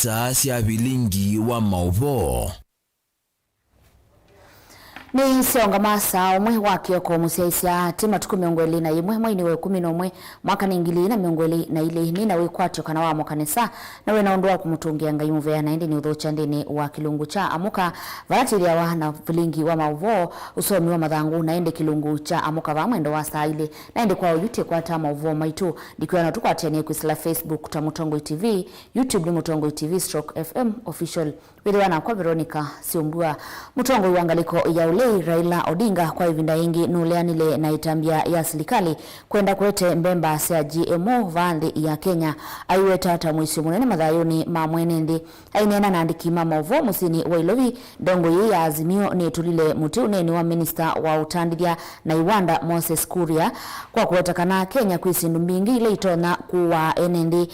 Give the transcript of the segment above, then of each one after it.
kanisa cia Vilingi wa Mauvoo. Ni sionga masa umwe wa kioko musiaisia tima tuku miongweli na imwe mwini we 11 mwaka ningili na miongweli na ile ni na we kwatyo kana wa mwakanisa na we naondoa kumutungia ngai muvea na ndi ni udhocha ndini wa kilungu cha amuka varatiria wa na Vilingi wa Mauvoo usomi wa madhangu na ende kilungu cha amuka va mwendo wa saa ile na ende kwa uyute kwa ta Mauvoo maitu dikiwa na tukwatiania kwisila Facebook ta Mutongo TV, YouTube ni Mutongo TV /FM official Wiliwana kwa Veronicah SYOMBUA Mutongo uangaliko ya ule Raila Odinga kwa ivinda ingi nuleanile na itambia ya serikali kwenda kulete mbemba sia GMO vandi ya Kenya aiwe tata mwisi munene madhayoni mamwenendi ainena na andikima Mauvoo musini wa Ilovi dongo ye ya azimio ni tulile mutiune ni wa minister wa utandidia na Iwanda Moses Kuria kwa kuwetakana Kenya kuisindu mbingi ile itona kuwa enendi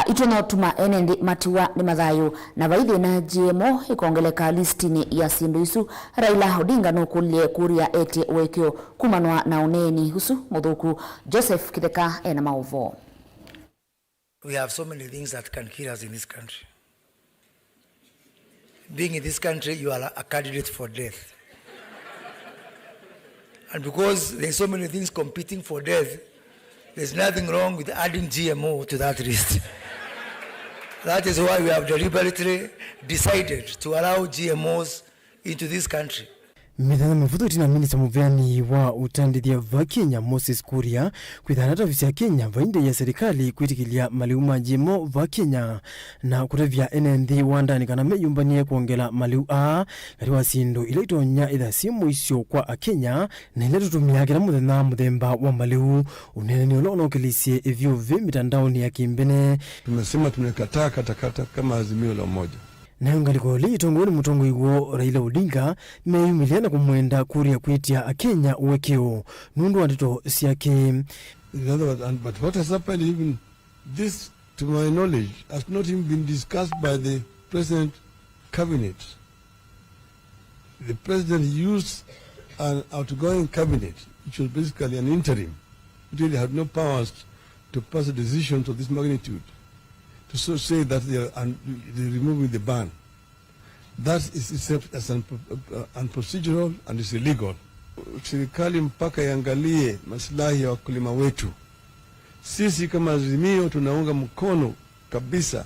itona tuma enendi matiwa ni madhayo na vaidhi na GMO ikongeleka listini ya sindu isu Raila Odinga no kulie Kuria eti wekyo kumanwa na uneni husu mudhuku Joseph Kitheka ena Mauvoo. We have so many things that can kill us in this country. Being in this country, you are a candidate for death. And because there's so many things competing for death, there's nothing wrong with adding GMO to that list. That is why we have deliberately decided to allow GMOs into this country. Mithana mafuto tina minista muveani wa utandithia va Kenya Moses Kuria kwithanata visi ya Kenya vainde ya serikali kwitikilia maliuma GMO va Kenya na kutavia NND wandani kana meyumbanie kuongela maliu kariwa sindo ile itonya itha simu isio kwa Kenya na ile tutumia kila muthemba wa maliu unene ni ulono kilisie evyo ve mitandaoni ya kimbene. Tumesema tumekataa katakata kama azimio la umoja. Na ngaliko li itongoni mutongo igwo Raila Odinga meyumiliana kumwenda Kuria kwitia Kenya uwekeo nundu wandito siake. In other words, but what has happened, even this, to my knowledge, has not even been discussed by the President Cabinet. The President used an outgoing cabinet, which was basically an interim. It really had no powers to pass a decision of this magnitude. To so say that they're removing the ban. That is itself as unprocedural and is illegal. Serikali mpaka iangalie maslahi ya wakulima wetu. Sisi kama azimio tunaunga mkono kabisa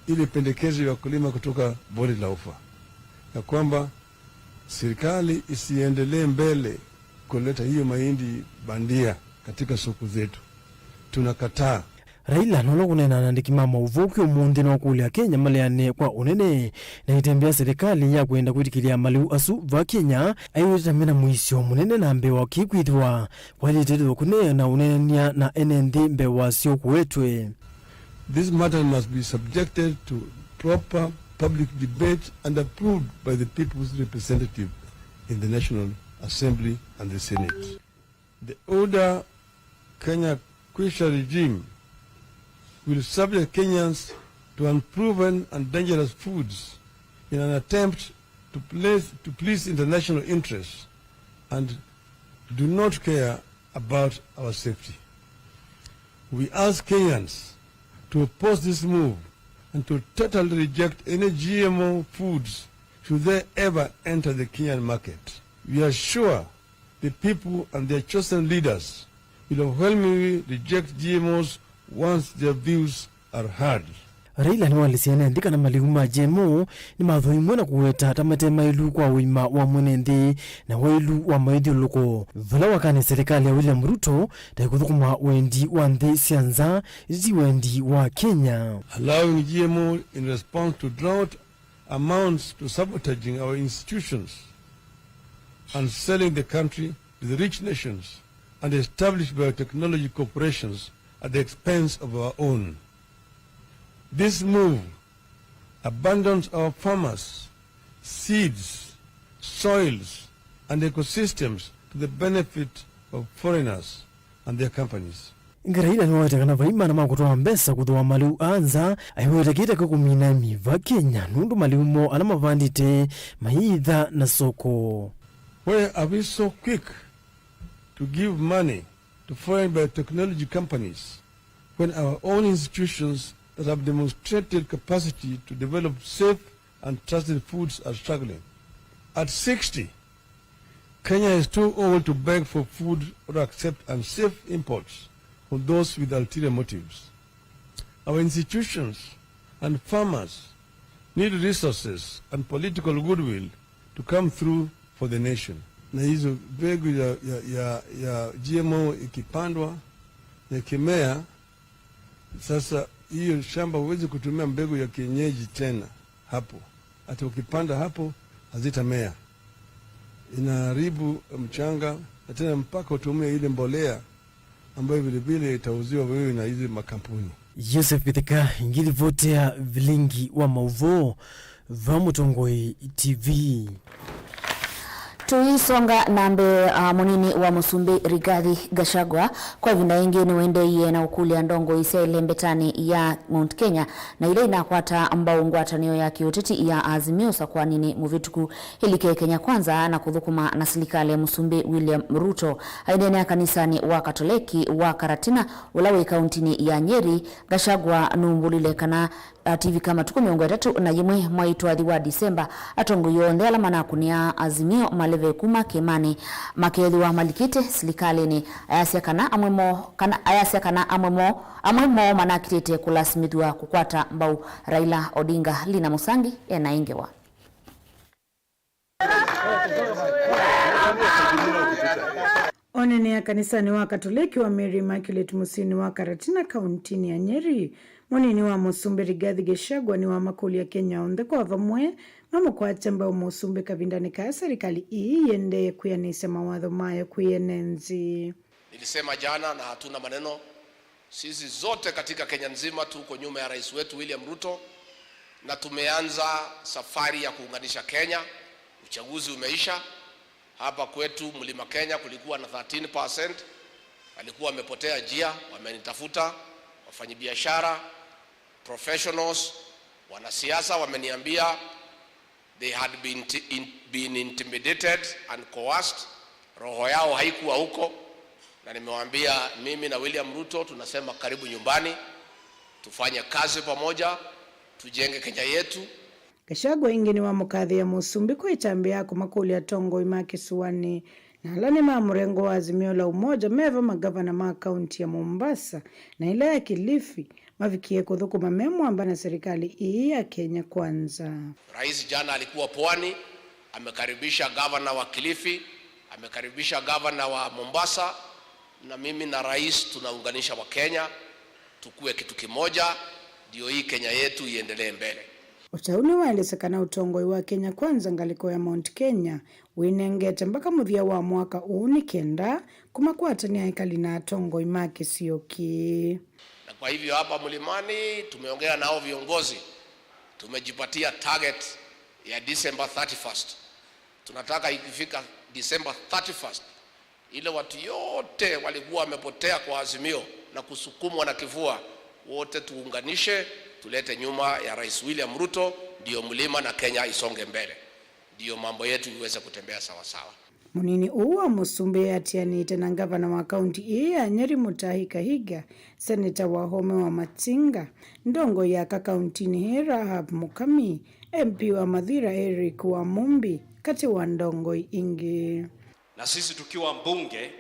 ile pendekezo ya wakulima kutoka bonde la ufa. Na kwamba serikali isiendelee mbele kuleta hiyo mahindi bandia katika soko zetu. Tunakataa. Raila nono kunena nandikima Mauvoo kyo mundi no kulia Kenya maleane kwa unene na itembea serikali ya kwenda kwitikilia maliu asu va Kenya aiweta mena muisio munene na mbewa kikwithwa kwa litedo kunena na unenia na NND mbewa sio kuetwe. This matter must be subjected to proper public debate and approved by the people's representative in the National Assembly and the Senate. The order Kenya Kwisha regime will subject Kenyans to unproven and dangerous foods in an attempt to please international interests and do not care about our safety. We ask Kenyans to oppose this move and to totally reject any GMO foods should they ever enter the Kenyan market. We are sure the people and their chosen leaders will overwhelmingly reject GMOs once their views are heard. Raila ni walisiana ndika na maliuma GMO ni mathoi mwena kuweta tamate mailu kwa wima wa mwenendi na wailu wa maidhi loko. Vala wakane serikali ya William Ruto taikuthukuma wendi wa nde sianza zi wendi wa Kenya. Allowing GMO in response to drought amounts to sabotaging our institutions and selling the country to the rich nations and established biotechnology corporations at the expense of our own. This move abandons our farmers, seeds, soils, and ecosystems to the benefit of foreigners and their companies. Raila ni waweta kana vaima na makutoa mbesa kutoa maliu anza aiweta kita kukumina miva Kenya nundu maliu mo alama vandite maidha na soko. Why are we so quick to give money to foreign biotechnology companies when our own institutions that have demonstrated capacity to develop safe and trusted foods are struggling. At 60, Kenya is too old to beg for food or accept unsafe imports from those with ulterior motives. Our institutions and farmers need resources and political goodwill to come through for the nation. Na hizo mbegu ya GMO ikipandwa na ikimea, sasa hiyo shamba huwezi kutumia mbegu ya kienyeji tena hapo. Hata ukipanda hapo hazitamea. Inaharibu mchanga na tena mpaka utumie ile mbolea ambayo vile vile itauziwa wewe na hizi makampuni. Joseph Bithika ingili vote ya Vilingi wa Mauvoo Vamutongoi TV. Tuisonga nambe munini wa Musumbi Rigathi Gachagua kwa vindaingi ni wende iye na ukuli ya ndongo isele mbetani ya Mount Kenya na ile inakwata ambao ngwatanio ya kiuteti ya Azimio kwa nini muvituku hilike Kenya kwanza na kudhukuma na serikali ya Musumbi William Ruto haidene ya kanisani wa Katoliki wa Karatina ulawe kauntini ya Nyeri. Gachagua numbulile kana TV kama tuku miongo 3 na yimwe mwaitwathi wa Disemba atongo yonde ala mana kunia Azimio maleve kuma Kemani makethi wa malikite serikali ni ayasiakana amwemo manakitete kulasmithwa kukwata mbau Raila Odinga Lina Musangi enaingewa. Onene ya kanisani wa Katoliki wa Mary Immaculate Musini wa Karatina kauntini ya Nyeri. Munini wa Musumbi Rigathi Gachagua ni wa makuli ya Kenya onde kwa vamwe mamo kwa chamba Musumbi kavindani ka serikali yende kuyanisa mawadho mayo kuyenenzi. Nilisema jana na hatuna maneno, sisi zote katika Kenya nzima tuko nyuma ya rais wetu William Ruto na tumeanza safari ya kuunganisha Kenya. Uchaguzi umeisha. Hapa kwetu Mlima Kenya kulikuwa na 13%, alikuwa amepotea njia, wamenitafuta wafanyabiashara, professionals, wanasiasa wameniambia they had been intimidated and coerced, roho yao haikuwa huko, na nimewaambia mimi na William Ruto tunasema karibu nyumbani, tufanye kazi pamoja, tujenge Kenya yetu. Gachagua ingini wa mukadhi ya Musumbi kwa itambia kumakuli ya tongo imaki suwani na alani maamurengo wa Azimio la Umoja meva magavana maa kaunti ya Mombasa na ile ya Kilifi mavikie kudhuku mamemu amba na serikali hii ya Kenya kwanza. Rais jana alikuwa Pwani, amekaribisha gavana wa Kilifi, amekaribisha gavana wa Mombasa, na mimi na rais tunaunganisha wa Kenya tukue kitu kimoja ndio hii Kenya yetu iendelee mbele. Uchauni waelesekana utongoi wa Kenya kwanza ngaliko ya Mount Kenya winengete mpaka muthia wa mwaka uni kenda kumakwatani ya hekali na tongoi make sioki. Na kwa hivyo hapa Mlimani tumeongea nao viongozi, tumejipatia target ya December 31st. Tunataka ikifika December 31st ile watu yote walikuwa wamepotea kwa Azimio na kusukumwa na kifua wote tuunganishe, tulete nyuma ya Rais William Ruto, ndio Mlima na Kenya isonge mbele, ndio mambo yetu iweze kutembea sawa sawa. Munini uwa Musumbi atiani tena gavana wa kaunti ya Nyeri Mutahi Kahiga, seneta wa Home wa Matinga, ndongo ya kauntini Hera Hab Mukami, MP wa Mathira Eric wa Mumbi, kati wa ndongo ingi. Na sisi tukiwa mbunge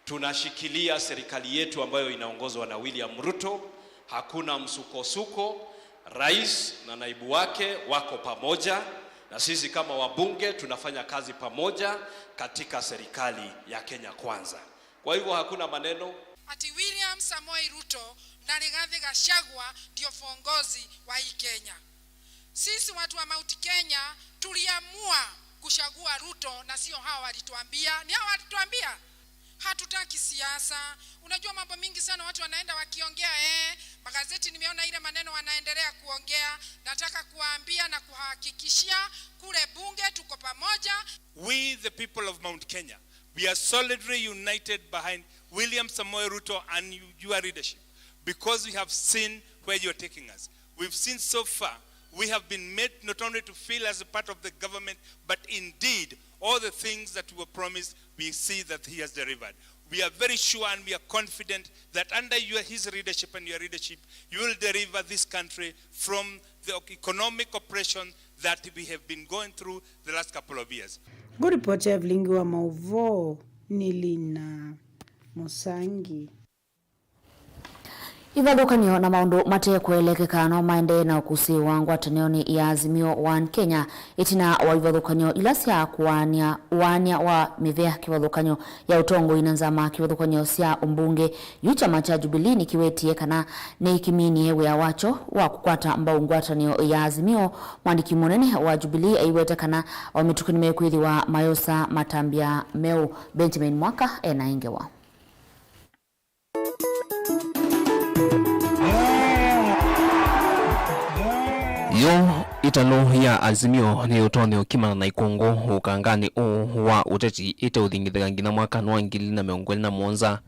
tunashikilia serikali yetu ambayo inaongozwa na William Ruto. Hakuna msukosuko, rais na naibu wake wako pamoja, na sisi kama wabunge tunafanya kazi pamoja katika serikali ya Kenya kwanza. Kwa hivyo hakuna maneno ati William Samoei Ruto na Rigathi Gachagua ndio viongozi wa hii Kenya. Sisi watu wa Mount Kenya tuliamua kuchagua Ruto na sio hawa walituambia. Ni hawa walituambia. Hatutaki siasa. Unajua mambo mingi sana watu wanaenda wakiongea magazeti nimeona ile maneno wanaendelea kuongea. Nataka kuambia na kuhakikishia kule bunge tuko pamoja. We the people of Mount Kenya, we are solidly united behind William Samoei Ruto and your leadership, because we have seen where you are taking us. We've seen so far. We have been made not only to feel as a part of the government, but indeed all the things that we were promised, we see that he has delivered. We are very sure and we are confident that under his leadership and your leadership, you will deliver this country from the economic oppression that we have been going through the last couple of years. Good report ya Vilingi wa Mauvoo Nilina Musangi. Ivathukanio na maundu mate kuelekeka no maende na ukusiwa ngwatanio ya Azimio One Kenya itina wa ivathukanio ila cia kuwania wa mivea kivathukanio ya utongo inanzama kivathukanio cia umbunge yu chama cha Jubilee nikiwetie kana ni kimini wea wacho wa kukwata mbao ngwatanio ya Azimio. Mwandiki munene wa Jubilee aiwete kana wametukuni mekwithi wa Mayosa Matambia Meu Benjamin Mwaka enaingewa yo italo ya Azimio ni utone ukimana na ikongo ukangani wa uteti ite uthingithega ngina mwaka wa 2021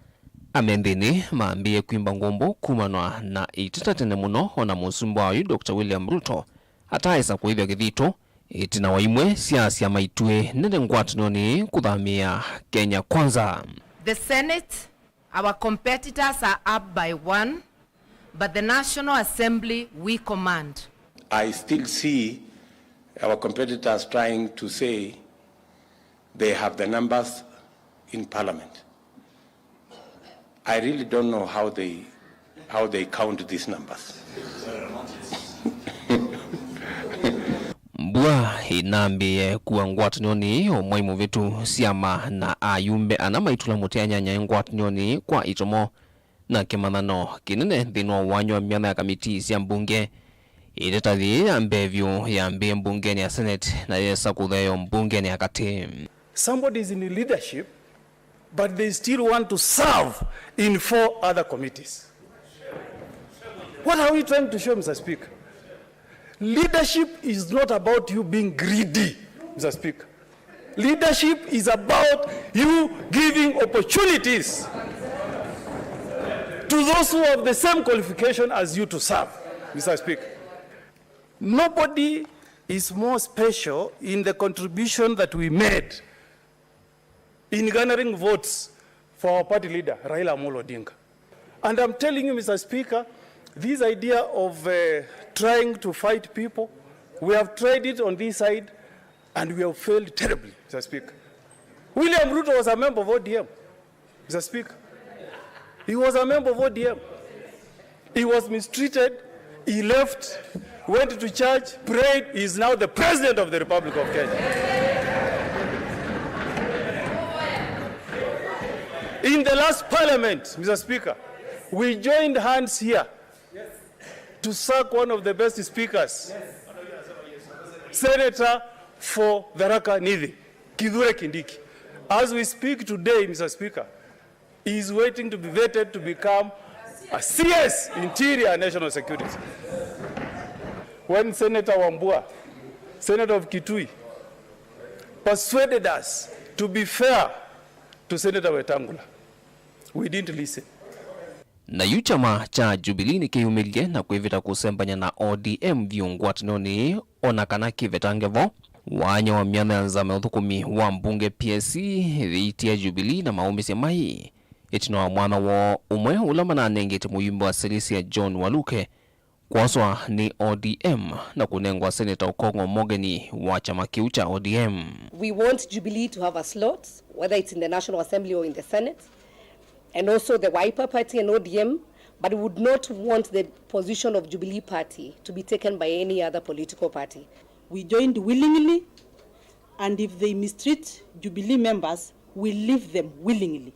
amendeni maambie kwimba ngombo kumanwa na ititatene muno ona musumba wa Dr. William Ruto ataisa kuithia githito itina wa imwe siasa maitwe nende ngwatanio ni kuthamia Kenya kwanza. The Senate, our competitors are up by 1, but the National Assembly we command. I still see our competitors trying to say they have the numbers in Parliament. I really don't know how they count these numbers. Mbua inambie kuwa ngwatanio omwaimu vitu siama na ayumbe anamaitula muteanyanya ngwatanio kwa itomo na kimanano kinene thino wanyo miana ya kamiti cia mbunge itetathi ambevyo ya mbunge ya Senate na yesa kutheyo mbunge ya kati. Somebody is in leadership but they still want to serve in 4 other committees. What are we trying to show, Mr. Speaker? Leadership is not about you being greedy, Mr. Speaker. Leadership is about you giving opportunities to those who have the same qualification as you to serve, Mr. Speaker. Nobody is more special in the contribution that we made in garnering votes for our party leader, Raila Amolo Odinga. And I'm telling you, Mr. Speaker, this idea of trying to fight people, we have tried it on this side and we have failed terribly, Mr. Speaker. William Ruto was a member of ODM, Mr. Speaker. He was a member of ODM. He was mistreated, he left, went to church, prayed, he is now the President of the Republic of Kenya. In the last Parliament, Mr. Speaker, we joined hands here to sack one of the best speakers, Senator for Tharaka Nithi, Kithure Kindiki. As we speak today, Mr. Speaker, he is waiting to be vetted to become a CS, Interior and National Security. When Senator Wambua, Senator of Kitui, persuaded us to be fair to Senator Wetangula, we didn't listen. Na yu chama cha Jubilee ni kiyumilie na kuivita kusembanya na ODM viungwatanoni onakana kivetangevo wanya wa miana ya nzame uthukumi wa mbunge PSC viitia Jubilee na maumisi ya mahi itina wa mwana wa umwe ulamana nengeti muyumbo wa serisi ya John Waluke kwaswa ni ODM na kunengwa Senator Okongo Mogeni wa chama kiu cha ODM. We want Jubilee to have a slot, whether it's in the National Assembly or in the Senate, and also the Wiper Party and ODM, but we would not want the position of Jubilee Party to be taken by any other political party. We joined willingly, and if they mistreat Jubilee members, we leave them willingly,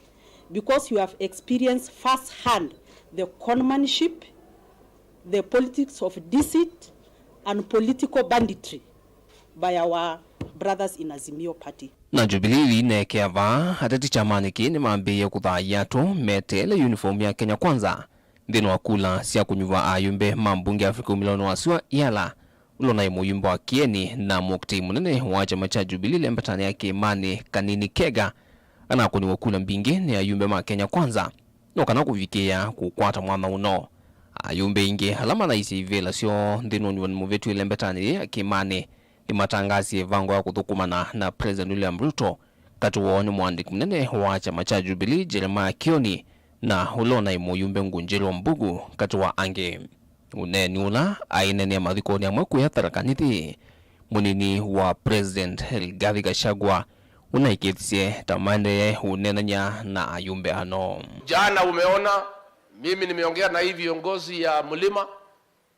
because you have experienced firsthand the conmanship, the politics of deceit, and political banditry by our brothers in Azimio Party. Na Jubilee neke ava hatati chamani ki ni maambie kuthaya tu metele uniform ya Kenya kwanza ndino wakula sia kunyuva ayumbe mambunge Afrika milioni wasiwa yala ulona imuyumba wa kieni na mukti munene wa chama cha Jubilee lembatani yake Imani Kanini Kega anakuni wakula mbingi ni ayumbe ma Kenya kwanza nokana kuvikia kukwata mwana uno ayumbe inge halama na isi vela sio ndino ni muvetu lembatani yake Imani imatangazi vango ya kuthukumana na President William Ruto katuo ni mwandiki mnene wa chama cha Jubilee Jeremiah Kioni na ulona imuyumbe ngunjelo mbugu katuwa ange uneni ula ainene mathikoni amwe kuyatharakanithi munini wa President Rigathi Gachagua unaikithie tamande unenanya na ayumbe ano. Jana umeona mimi nimeongea na hivi viongozi ya mlima,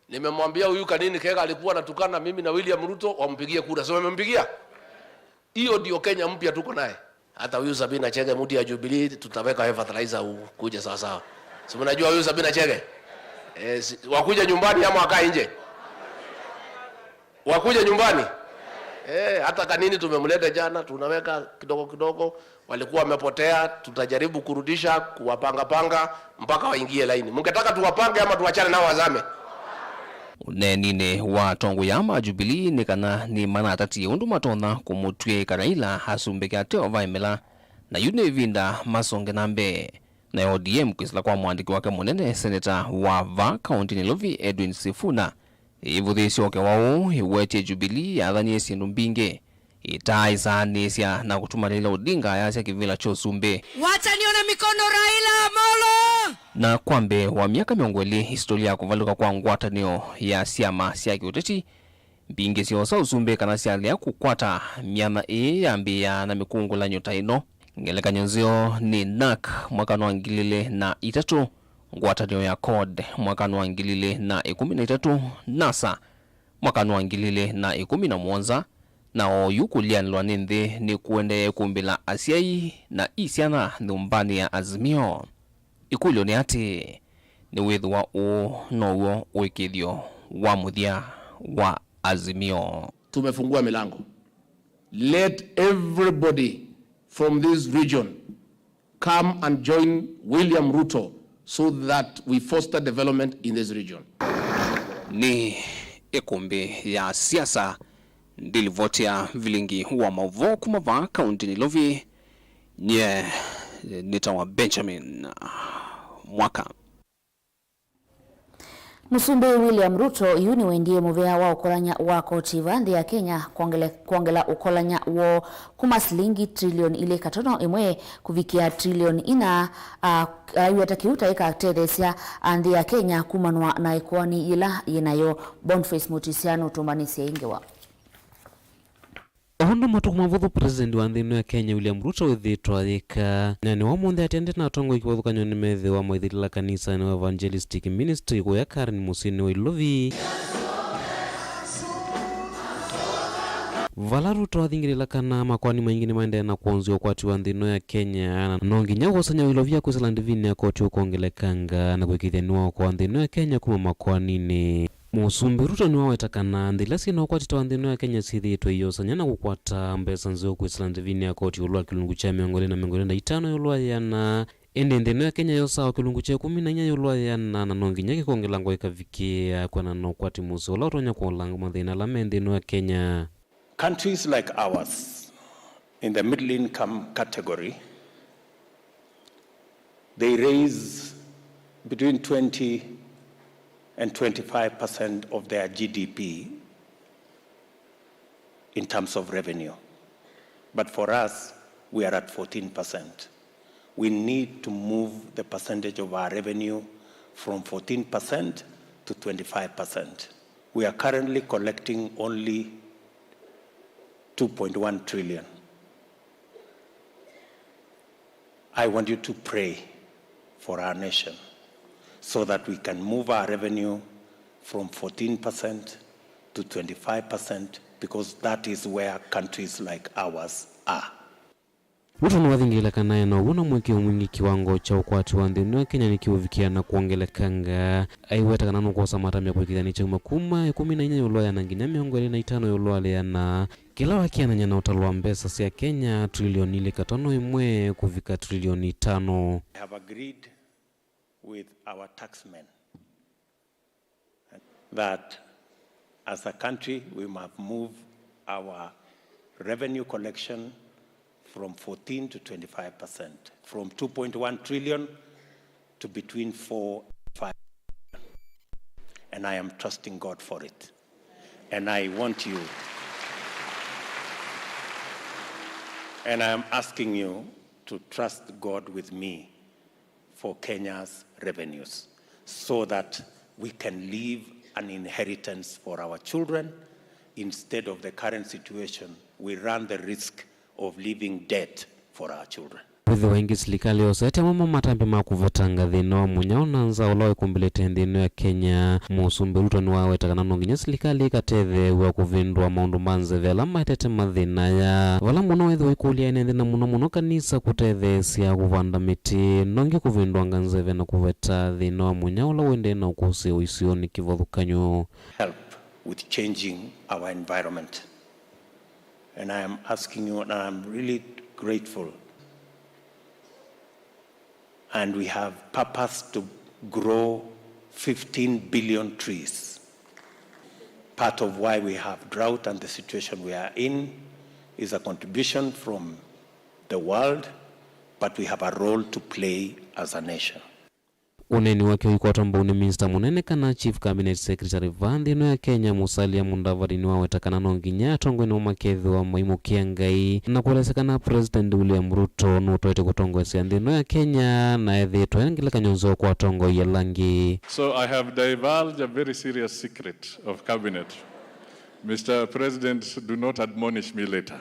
nimemwambia huyu kanini kega alikuwa anatukana mimi na William Ruto wampigie kura. Sio wamempigia? Hiyo ndio Kenya mpya tuko naye. Hata huyu Sabina Chege mudi ya Jubilee tutaweka fertilizer kuja sawa sawa. Si mnajua huyu Sabina Chege? Wakuja nyumbani ama wakaa nje? Wakuja nyumbani. Hata kanini tumemleta jana, tunaweka kidogo kidogo, walikuwa wamepotea, tutajaribu kurudisha, kuwapanga mpaka waingie laini. Mngetaka tuwapange ama tuachane nao wazame? Unenine wa tongo yama Jubilee nikana ni manatati undu matona kumutwe Raila hasumbeke ateo vaimela na yune vinda masonge nambe na ODM kwisila kwa mwandiki wake munene Senator wa Va County Nilovi Edwin Sifuna ivuthisi wake wao iwete Jubilee athanie sindu mbinge itaisanisya na kutuma Raila Odinga yasya kivila cho sumbe. Wacha nione mikono Raila Amolo! Na kwambe wa miaka miongweli historia ya kuvaluka kwa ngwatanio ya siama sya kiuteti mbinge siosa usumbe kana syalia kukwata miana yambia na mikungula nyota ino ngeleka nyonzio ni NAK mwakano wa ngilile na itatu, ngwatanio ya CORD mwakano wa ngilile na 13, NASA mwakano wa ngilile na 11 na oyukulianilwa nindi ni kuende kumbila Asiai na isiana numbani ya Azimio. Ikulio ni ati ni withu wa nowo uikithio wa muthia wa Azimio. Tumefungua milango. Let everybody from this region come and join William Ruto so that we foster development in this region. Ni ikumbi ya siasa ndilivotia Vilingi wa Mauvoo kumava kaunti Nilovi nye nitawa Benjamin Mwaka. Musumbe William Ruto yuni wendie muvea wa ukolanya wa kotiva ndi ya Kenya kuongela ukolanya wo kuma silingi trilioni ile katono imwe kuvikia trilioni ina yatakiuta eka tethesia ndi ya Kenya kumanwa na ikuani ila inayo Boniface Mutisiano tumanisi ingewa. Ohondo matuku mavuthu president wa nthino ya Kenya William Ruto withitwa thika na ni wamunthe atende na atongo ikiwathukanyo ni methe wa maithirila kanisa ni evangelistic ministry kuya Karen musini wa Ilovi. Vala Ruto athingirila kana makwani maingi ni maende na kuonzio kwati wa nthino ya Kenya no nginya gusanya Ilovi akwisa landivini ya koti ukongelekanga na kwikithaniwa kwa nthino ya Kenya kuma makwani ni Musumbe Ruto ni wawetakana nthilasi na ukwatita wa nthino ya Kenya sithitwe iyosanya na kukwata mbesa nzio kwisa landivini ya koti ulua kilungu cha 245 yulua yana ende nthino ya Kenya yosa wa kilungu cha 14 yulua yana na nonginya kikongelango ikavikia kwa na ukwati muso la utonya kwa ulango mathina la nthino ya Kenya. Countries like ours in the middle income category, they raise between 20 and 25% of their GDP in terms of revenue. But for us, we are at 14%. We need to move the percentage of our revenue from 14% to 25%. We are currently collecting only 2.1 trillion. I want you to pray for our nation so that we can move our revenue from 14% to 25%, because that is where countries like ours are. Ruto ni wathingirila kana na una mweke mwingi kiwango cha ukwati wa nthino ya Kenya nikiuvikia na kuongelekanga aiweta kana no kosa matamya kwikithani cha makuma 14 yulwa yana nginya 25 yulwa yana kila wakiananya na utalwa mbesa cia Kenya trilioni ile katono imwe kuvika trilioni 5. I have agreed with our taxmen that as a country we must move our revenue collection from 14 to 25%, from 2.1 trillion to between 4 and 5 trillion. And I am trusting God for it. And I want you And I am asking you to trust God with me for Kenya's revenues so that we can leave an inheritance for our children. Instead of the current situation, we run the risk of leaving debt for our children. With wengi serikali osete mama matambi makuvotanga thino munyona nza oloe kumbelete ndino ya Kenya Musumbi Ruto ni wawe takana nonginya serikali kateve wa kuvindwa maundu manze vela maitete mathina ya wala muno wetho ikulia ene ndina muno kanisa kuteve sia kuvanda miti nongi kuvindwa nganzeve na kuveta thino munya ola wende na ukuse uisioni kivothukanyo help with changing our environment. And I am asking you, and I am really grateful. And we have purpose to grow 15 billion trees. Part of why we have drought and the situation we are in is a contribution from the world, but we have a role to play as a nation. Uneni wake wikuwa mbuni Minister Munene kana Chief Cabinet Secretary Vandino ya Kenya Musalia Mudavadi ni wawe takana nonginya tongo ni umakethi wa maimu kiangai na kuelesekana President William Ruto nutoete kutongo esi andino ya Kenya na ethi tuengile kanyonzo kwa tongo ya langi. So I have divulged a very serious secret of cabinet. Mr. President, do not admonish me later.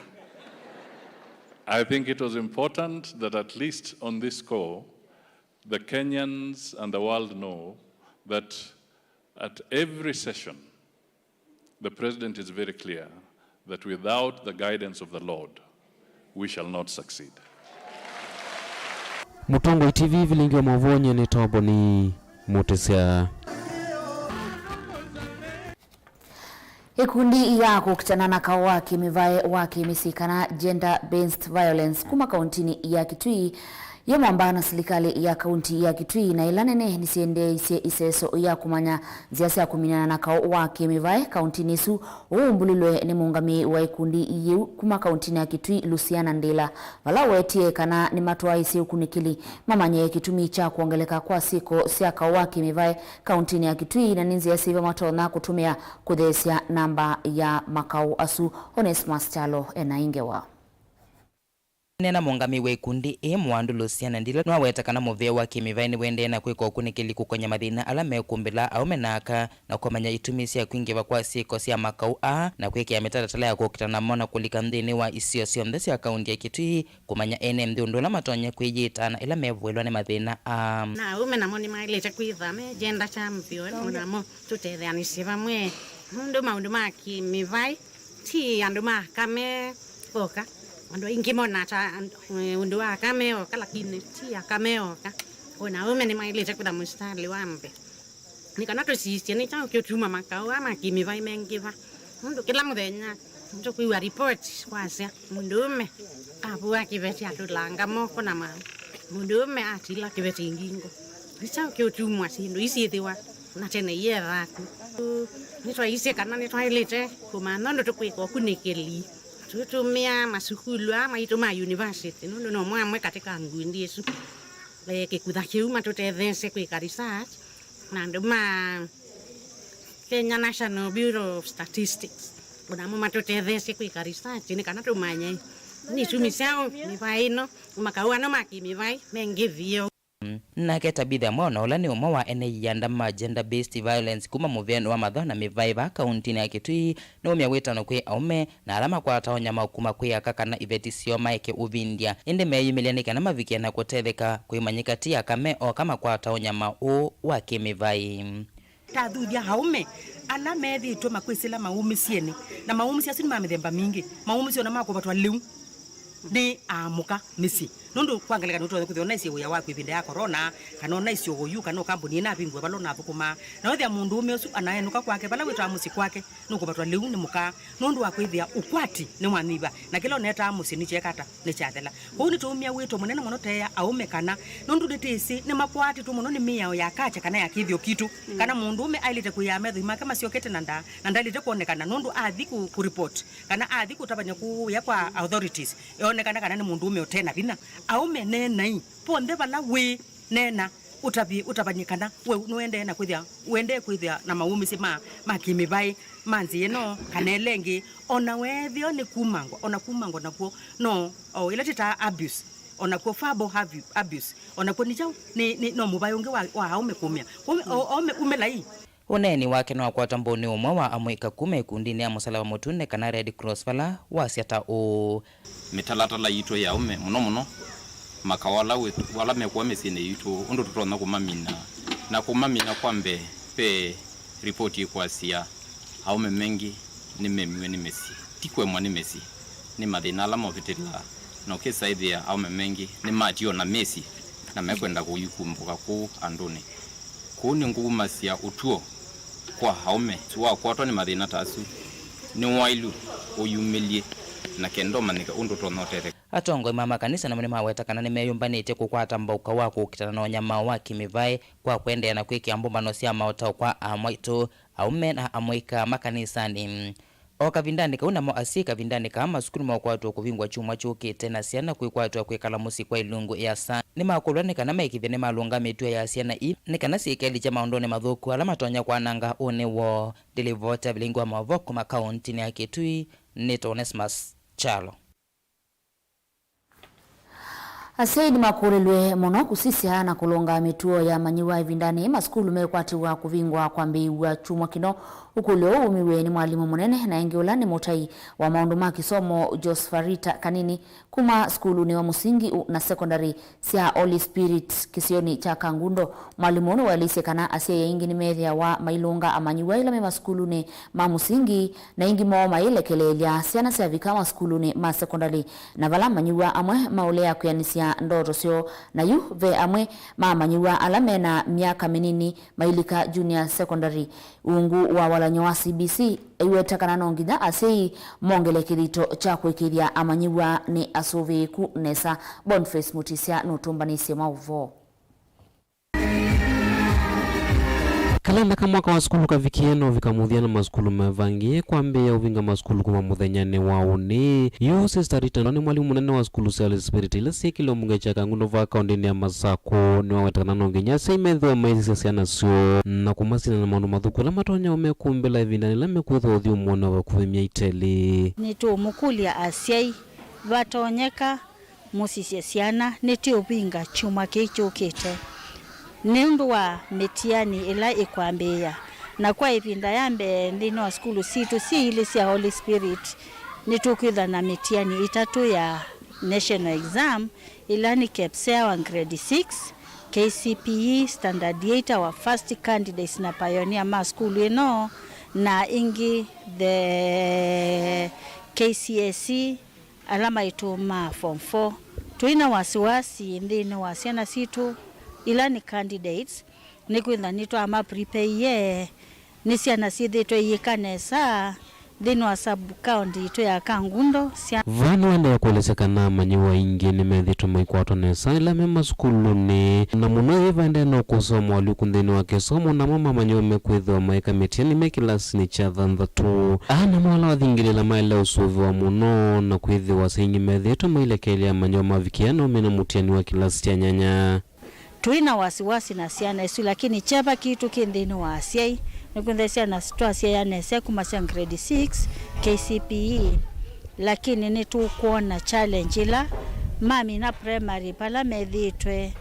I think it was important that at least on this score, the Kenyans and the world know that at every session, the President is very clear that without the guidance of the Lord, we shall not succeed. Mutongo TV Vilingi wa Mauvoo ni tobo ni mutesia. Ikundi ya kukutana na kawaki mivae waki misikana gender-based violence kuma kauntini ya Kitui yemwamba na serikali ya kaunti ya Kitui na ilanene nisiende iseso ya kumanya ziasi ya kuminana na kawaki mivae kauntini su uumbulilwe ni muungami wa ikundi iyu kuma kauntini ya Kitui Luciana Ndela wala wetie kana ni matuwa isi ukunikili mamanye kitumi cha kuongeleka kwa siko siya kawaki mivae kauntini ya Kitui na ninzi ya siva matona kutumia kudesia namba ya makau asu Onesmus Chalo enaingewa. Nena muungami wa ikundi mwandu Luciana Ndela nwa wetakana Mauvoo wa kimivaini wende na kwiko kunikili kukonya mathina ala mekumbila au menaka na kumanya itumisi ya kuingiva kwa siko sia makau na kwiki ya metatatala ya kukitana mona kulika mdini wa isio siombesi ya kaunti ya Kitui kumanya ene mdiundu la matonye kwijitana ila mevuelwa ni mathina na umena moni mailete kuiva me gender champion unamo tutetheanisiva mwe mundu maki mivai ti anduma kame oka ando ingimona ta undu akame oka lakini ti akame oka ona umeni mailete kuda mustali wambe nikanato sisi ni cha kyotuma makao ama kimivai mengiva mundu kila muthenya njo kuiwa report kwasya mundume abua kibeti atulanga moko na mundume atila kibeti ngingo nicha kyotumwa sindu isithiwa na tena yera nitwa ise kana nitwa ilete kumana ndo tukwiko kunikeli tutumia masukulu ama ituma university no mwamwe katika ngundi yesu kikutha kiuma tutethense kwika research na nduma Kenya National Bureau of Statistics unamo matutethense kwika research ni kana tumanye ni tumisao mivaino makawa no makimivai mengivio na keta bidha mwana ola ni umo wa ene yanda ma gender-based violence kuma muveno wa madho na mivaiva kauntini ya Kitui na umia wetano kwe aume na alama kwa ataonya maukuma kwe akaka na iveti sio maike uvindia ende meyumilianika na mavikia na kutetheka kwe manyikati ya kame o kama kwa ataonya mao wa kimivai tathudia haume ala methi itwa makwisila maumisieni na maumisia ni mamithemba mingi maumisio na makuvatwa liu ni amuka misi nundu kwangeleka nuto kuthona isi ya waku ibinda ya corona kana ona isi oyu kana kambuni na bingwe balona thukuma na othia mundu umesu anaenuka kwake bala wita musi kwake nukubatwa liu ni muka nundu wakwithia ukwati ni mwaniba na kila oneta musi ni chekata ni chathela ko ni tumia wito munene muno teya aume kana nundu ditisi ni makwati tu muno ni mia ya kacha kana ya kithio kitu kana mundu ume ailite kuyametho imaka masiokete nanda ndalite kuonekana nundu athi ku report kana athi kutabanya ku ya kwa authorities yonekana kana ni mundu ume otena bina aume nenai ponde bala we nena utabanyikana we nuende na kwithia wende kwithia na maumisi ma kimibai manzi no kanelengi ona wethio ni kumangwa nakuo no iletita abuse ona kwa fabo abuse ona kwa ni no mubai unge wa haume kumia umelai uneni wake no akwata mboni umwe wa amwika kume ikundini ya musalaba mutune kana Red Cross vala wasiata o mitalatala yito ya ume muno makawala wetu wala mekuwa mesine yito undu tutona kumamina kwambe pe ripoti kwa sia aume mengi ni mesi tikwe mwa ni mesi ni madina la mofitila no kesa idea aume mengi ni matio na mesi na mekwenda kuyikumbuka ku anduni kuni nguma sia utuo kwa haume tuwa kwato ni madina tasu ni wailu oyumelie na kendo manika undu tonotere atongo mama kanisa na mwenema weta kana nimeyumbanite kukwata mbauka wako ukitana na nyama wa kimivai kwa kwendea na kwiki ambumbano sia maota kwa amwaitu aume na amwika makanisa ni oka vindani kauna mo asika vindani kama sukuru mwa kwatu kuvingwa chuma chuki tena siana kuikwatu kwekala musi kwa ilungu ya sa ni makulwane kana maikithene malunga metu ya siana ni kana sikeli cha maondone madhuku alama tonya kwa nanga one wo delivota Vilingi wa Mauvoo kuma kaunti ni Kitui ni Onesmus Chalo Asaidi makurelwe mono kusisia na kulonga mituo ya manyiwa ivindani maskulu mekwatiwa kuvingwa kwa mbiwa chumwa kino ukuleo umiwe ni mwalimu munene na engeulani motai wa maunduma kisomo Josfarita Kanini kuma skulu ni wa musingi na secondary sia Holy Spirit kisioni cha Kangundo mwalimu ni walise kana asia ya ingi ni methia wa mailunga amanyiwa ila mema skulu ni ma musingi na ingi mo maile kelelia siana sia vikama skulu ni ma secondary na vala manyiwa amwe maulea kuyanisia ndoro sio na yu ve amwe mamanyiwa alame na miaka minini mailika junior secondary ungu wa walanyoa CBC iwetakana nonginya asei mongele kilito cha kwikithia amanyiwa ni asuvi ku nesa Boniface Mutisia nutumbanisi Mauvoo kalenda ka mwaka wa skulu kavikieno vikamuthiana maskulu mavangie kwambia uvinga maskulu kuma muthenyane wauni yu Sister Rita ni mwalimu munene wa skulu cia Holy Spirit ile sikilo munge cha Kangundo va kaunti ya Masako ni wawetakana nonginya seimethwa maisi ciana cio na kumasina na maundu mathuku la matonya umekumbela ivindani la mekwithwa uthi umwona wa kuvimia iteli ni tu mukulia asiai vatonyeka musisie ciana ni ti uvinga chuma kichukite Nindu wa metiani ila ikwambia na kwa ivinda yambe ndino skulu situ si ile sia Holy Spirit nitukwitha na metiani itatu ya national exam ila ni KPSEA wa grade 6 KCPE standard 8 wa first candidates na pioneer ma skulu ino na ingi the KCSE alama ituma form 4 tuina wasiwasi ndino wasiana situ ila ni candidates nikwitha nitwa ama prepare ni ciana cithitwe yikanesa thini wa sub county ito ya Kangundo vanu wende ya kuelezekana manyiwa ingi ni methitwe maikwatwa nesa ila mema skuluni na muno ivende no kusoma walukunthini wa kisomo na mama manyiwa mekwithwa maika metiani mekilasi ni cha thanthatu ana mwala wathingilila maile usuvi wa muno na kwithiwa singi methitwe mailekelia manyiwa mavikiano mena mutiani wa kilasi cha nyanya tuina wasiwasi na siana isu lakini chapa kitu kindini wa asiai nikwenda siana situasia ya nese kumasia grade 6 KCPE lakini ni tu kuona challenge ila mami na primary pala medhitwe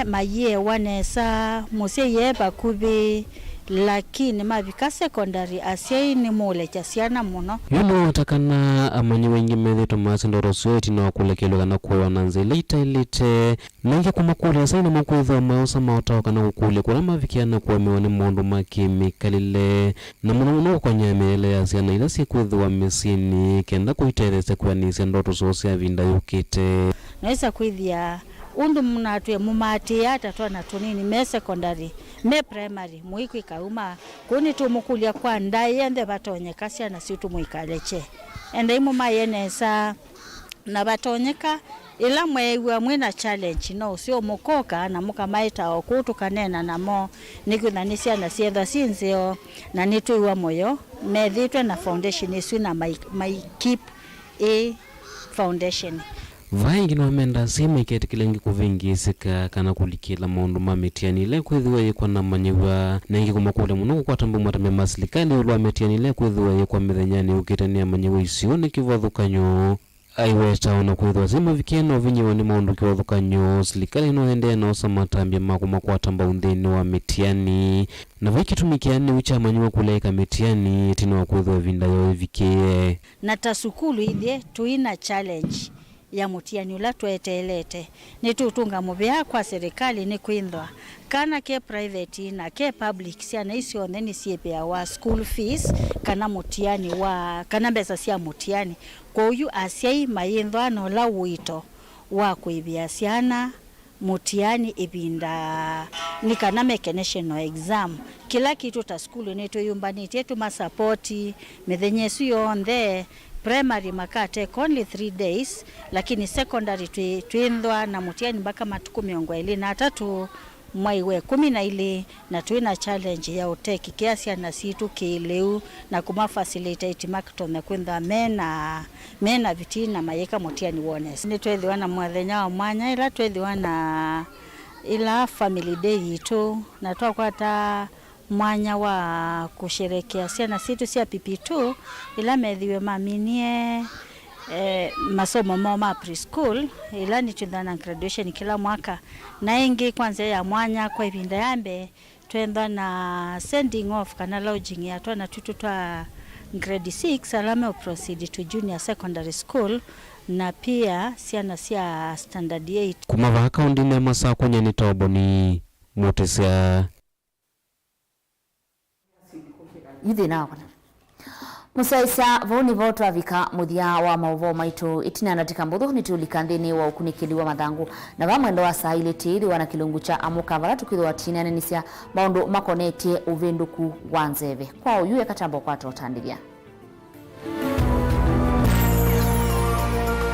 maye wanesa musie yeba kubi lakini mavika secondary asiai ni mule cha siana muno yuno watakana amanyi wengi methitwe masindoro sueti na wakulekelwa kana kuwa nanzile itailite nange kumakuli asai na makwithwa maosa maotao kana ukule kuna mavikiana kuwa miwani mondo makimikalile na muno kwa nyamele ya siana ila sikwithwa mesini kenda kuiterese kwa nise ndoto sosi ya vinda yukite naisa kwithia undu munatwe mumati hata twana tunini me secondary me primary muiku ikauma kuni tumukulia kwa ndai ende batonyeka ciana situ muikaleche ende imu mayenesa na batonyeka ila mwewa mwina challenge no sio mukoka na muka maita okutu kanena namo nikwitha ni ciana cietha cinzio na nitwiwa moyo methitwe na foundation isu na my keep a foundation vaingi no menda sema iketikilengi kuvingisika kana kulikila maundu ma mitianile kwithiwa yekwa na manyiwa na ingi kumakule muno kukwatamba mwatame masilikali ulwa mitianile kwithiwa yekwa mithenyani ukitania manyiwa isio ni kivathukanyo aiweta ona kwithwa zima vikeno vinyiwa ni maundu kivathukanyo silikali no ende na osamatambia makumakwatamba unthini wa mitiani na vaikitumikiani ucha manyiwa kuleka mitiani tino wa kwithwa vinda yo vikie na tasukulu ithie tuina challenge ya mutiani ula twetelete ni tutunga muvea kwa serikali ni kwindwa kana ke private na ke public siana isio neni siepea wa school fees kana mutiani wa kana mbesa sia mutiani kwa uyu asiai mayindwa no la wito wa kuibia siana mutiani ibinda ni kana make national exam kila kitu ta school neto yumbanite tu masapoti methenyesu yonde primary makate only 3 days lakini secondary twindwa na mutiani mpaka matuku 23 mwaiwe 12 na tuina challenge ya uteki kiasi na situ kileu na kuma facilitate makto mekwindwa mena vitina mayeka mutiani wones ni twethiwa na mwathenya wa mwanya ila twethiwa na ila family day itu na twakwata mwanya wa kusherekea siana situ sia PP2 ila methiwe maminie masomo mama preschool ila ni tundana graduation kila mwaka na ingi kwanza ya mwanya kwa ibinda yambe twenda na sending off kana lodging ya twana tututwa grade 6 alame proceed to junior secondary school na pia siana sia standard 8 kumava account ne masa kunya ni toboni motesa yuthi na wana musaisa voni voto avika muthia wa Mauvoo maitu itina natika mbuthu nitulikanthini wa ukunikiliwa mathangu na vamwendo wa saa ile tiri wana kilungu cha amuka vala tukithwa tinane nisya maundu makonetie uvinduku wa nzeve kwa uyu ekatambo kwa totandiria